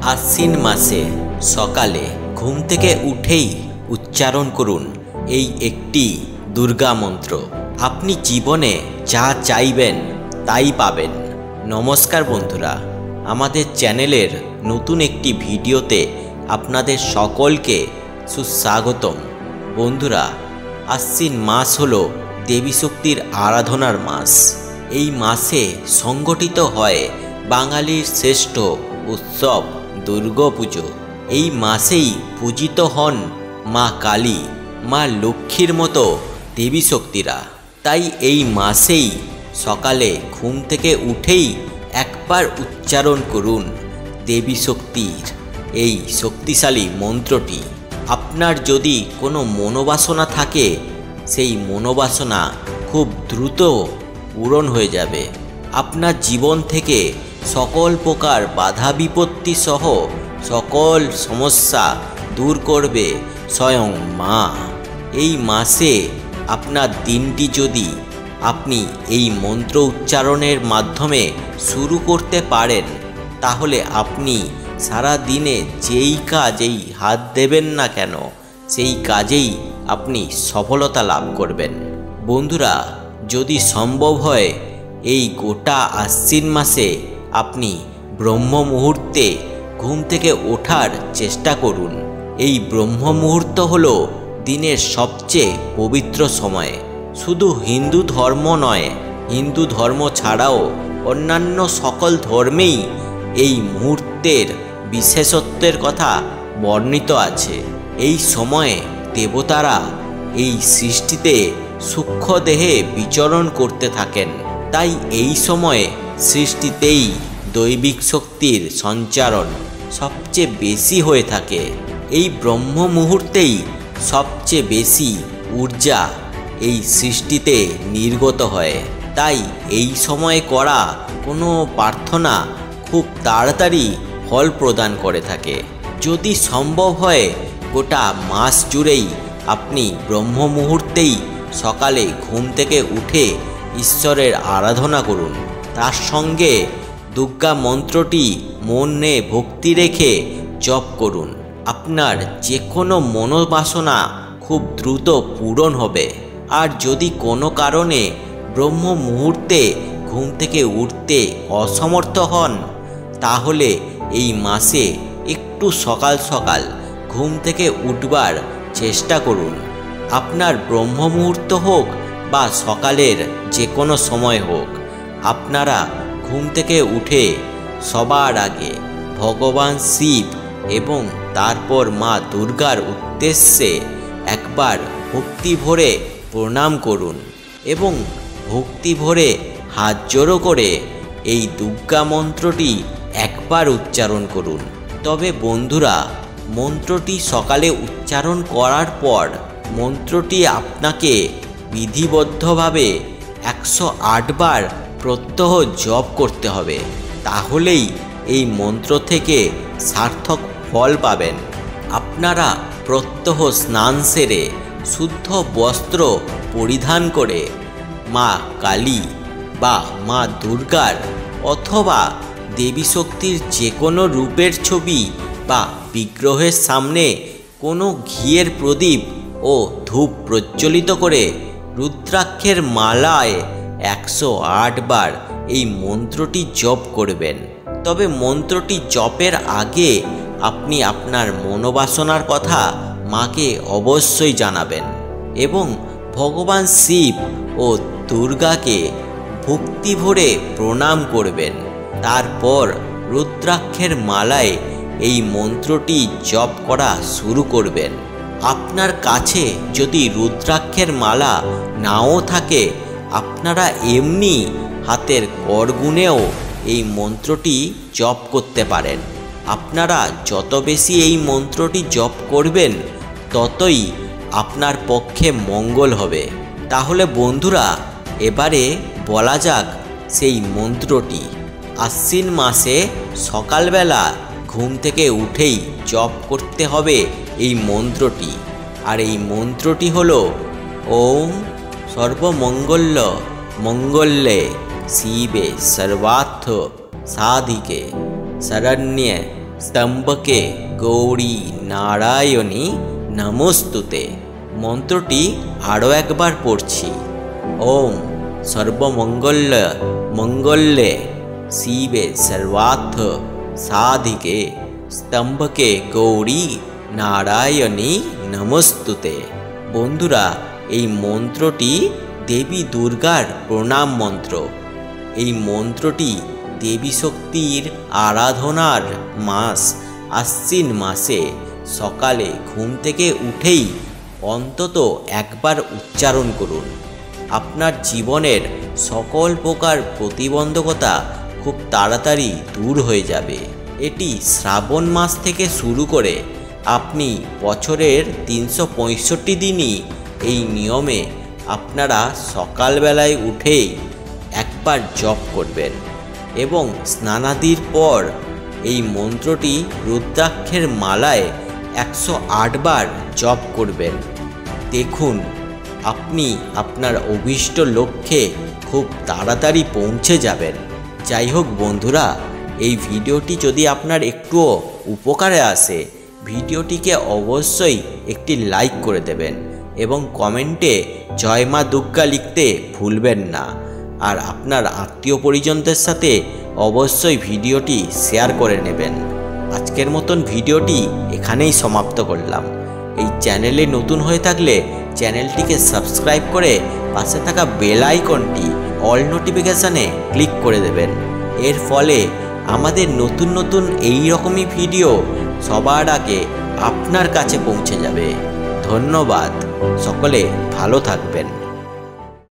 আশ্বিন মাসে সকালে ঘুম থেকে উঠেই উচ্চারণ করুন এই একটি দুর্গা মন্ত্র। আপনি জীবনে যা চাইবেন তাই পাবেন। নমস্কার বন্ধুরা, আমাদের চ্যানেলের নতুন একটি ভিডিওতে আপনাদের সকলকে সুস্বাগতম। বন্ধুরা, আশ্বিন মাস হলো দেবী শক্তির আরাধনার মাস। এই মাসে সংগঠিত হয় বাঙালির শ্রেষ্ঠ উৎসব দুর্গাপুজো। এই মাসেই পূজিত হন মা কালী, মা লক্ষ্মীর মতো দেবী শক্তিরা। তাই এই মাসেই সকালে ঘুম থেকে উঠেই একবার উচ্চারণ করুন দেবী শক্তির এই শক্তিশালী মন্ত্রটি। আপনার যদি কোনো মনোবাসনা থাকে, সেই মনোবাসনা খুব দ্রুত পূরণ হয়ে যাবে। আপনার জীবন থেকে সকল প্রকার বাধা বিপত্তি সহ সকল সমস্যা দূর করবে স্বয়ং মা। এই মাসে আপনার দিনটি যদি আপনি এই মন্ত্র উচ্চারণের মাধ্যমে শুরু করতে পারেন, তাহলে আপনি সারা দিনে যেই কাজেই হাত দেবেন না কেন, সেই কাজেই আপনি সফলতা লাভ করবেন। বন্ধুরা, যদি সম্ভব হয় এই গোটা আশ্বিন মাসে আপনি ব্রহ্ম মুহূর্তে ঘুম থেকে ওঠার চেষ্টা করুন। এই ব্রহ্ম মুহূর্ত হলো দিনের সবচেয়ে পবিত্র সময়। শুধু হিন্দু ধর্ম নয়, হিন্দু ধর্ম ছাড়াও অন্যান্য সকল ধর্মেই এই মুহূর্তের বিশেষত্বের কথা বর্ণিত আছে। এই সময়ে দেবতারা এই সৃষ্টিতে সূক্ষ্ম দেহে বিচরণ করতে থাকেন। তাই এই সময়ে সৃষ্টিতেই দৈবিক শক্তির সঞ্চারণ সবচেয়ে বেশি হয়ে থাকে। এই ব্রহ্ম মুহূর্তেই সবচেয়ে বেশি ঊর্জা এই সৃষ্টিতে নির্গত হয়। তাই এই সময়ে করা কোনো প্রার্থনা খুব তাড়াতাড়ি ফল প্রদান করে থাকে। যদি সম্ভব হয় গোটা মাস জুড়েই আপনি ব্রহ্ম মুহূর্তেই সকালে ঘুম থেকে উঠে ঈশ্বরের আরাধনা করুন। তার সঙ্গে দুর্গা মন্ত্রটি মনে ভক্তি রেখে জপ করুন। আপনার যে কোনো মনোবাসনা খুব দ্রুত পূরণ হবে। আর যদি কোনো কারণে ব্রহ্ম মুহূর্তে ঘুম থেকে উঠতে অসমর্থ হন, তাহলে এই মাসে একটু সকাল সকাল ঘুম থেকে উঠবার চেষ্টা করুন। আপনার ব্রহ্ম মুহূর্ত হোক বা সকালের যে কোনো সময় হোক, আপনারা ঘুম থেকে উঠে সবার আগে ভগবান শিব এবং তারপর মা দুর্গার উদ্দেশ্যে একবার ভক্তি ভরে প্রণাম করুন এবং ভক্তি ভরে হাত জোড়ো করে এই দুর্গা মন্ত্রটি একবার উচ্চারণ করুন। তবে বন্ধুরা, মন্ত্রটি সকালে উচ্চারণ করার পর মন্ত্রটি আপনাকে বিধিবদ্ধভাবে 108 বার প্রত্যহ জপ করতে হবে। তাহলেই এই মন্ত্র থেকে সার্থক ফল পাবেন। আপনারা প্রত্যহ স্নান সেরে শুদ্ধ বস্ত্র পরিধান করে মা কালী বা মা দুর্গার অথবা দেবী শক্তির যে কোনো রূপের ছবি বা বিগ্রহের সামনে কোনো ঘিয়ের প্রদীপ ও ধূপ প্রজ্বলিত করে রুদ্রাক্ষের মালায় 108 বার এই মন্ত্রটি জপ করবেন। তবে মন্ত্রটি জপের আগে আপনি আপনার মনোবাসনার কথা মাকে অবশ্যই জানাবেন এবং ভগবান শিব ও দুর্গাকে ভক্তি ভরে প্রণাম করবেন। তারপর রুদ্রাক্ষের মালায় এই মন্ত্রটি জপ করা শুরু করবেন। আপনার কাছে যদি রুদ্রাক্ষের মালা নাও থাকে, আপনারা এমনি হাতের করগুনেও এই মন্ত্রটি জপ করতে পারেন। আপনারা যত বেশি এই মন্ত্রটি জপ করবেন, ততই আপনার পক্ষে মঙ্গল হবে। তাহলে বন্ধুরা, এবারে বলা যাক সেই মন্ত্রটি। আশ্বিন মাসে সকালবেলা ঘুম থেকে উঠেই জপ করতে হবে এই মন্ত্রটি। আর এই মন্ত্রটি হলো ওম সর্বমঙ্গল্য মঙ্গল্যে শিবে সর্বার্থ সাধিকে শরণ্যে স্তম্ভকে গৌরী নারায়ণী নমস্তুতে। মন্ত্রটি আরও একবার পড়ছি। ওম সর্বমঙ্গল মঙ্গলে শিবে সর্বার্থ সাধিকে স্তম্ভকে গৌরী নারায়ণী নমস্তুতে। বন্ধুরা, এই মন্ত্রটি দেবী দুর্গার প্রণাম মন্ত্র। এই মন্ত্রটি দেবী শক্তির আরাধনার মাস আশ্বিন মাসে সকালে ঘুম থেকে উঠেই অন্তত একবার উচ্চারণ করুন। আপনার জীবনের সকল প্রকার প্রতিবন্ধকতা খুব তাড়াতাড়ি দূর হয়ে যাবে। এটি শ্রাবণ মাস থেকে শুরু করে আপনি বছরের 365 দিনই এই নিয়মে আপনারা সকালবেলায় উঠেই একবার জপ করবেন এবং স্নানাদির পর এই মন্ত্রটি রুদ্রাক্ষের মালায় 108 বার জপ করবেন। দেখুন, আপনি আপনার অভীষ্ট লক্ষ্যে খুব তাড়াতাড়ি পৌঁছে যাবেন। যাই হোক বন্ধুরা, এই ভিডিওটি যদি আপনার একটুও উপকারে আসে, ভিডিওটিকে অবশ্যই একটি লাইক করে দেবেন এবং কমেন্টে জয় মা দুর্গা লিখতে ভুলবেন না। আর আপনার আত্মীয় পরিজনদের সাথে অবশ্যই ভিডিওটি শেয়ার করে নেবেন। আজকের মতন ভিডিওটি এখানেই সমাপ্ত করলাম। এই চ্যানেলে নতুন হয়ে থাকলে চ্যানেলটিকে সাবস্ক্রাইব করে পাশে থাকা বেল আইকনটি অল নোটিফিকেশানে ক্লিক করে দেবেন। এর ফলে আমাদের নতুন নতুন এই রকমই ভিডিও সবার আগে আপনার কাছে পৌঁছে যাবে। ধন্যবাদ। সকলে ভালো থাকবেন।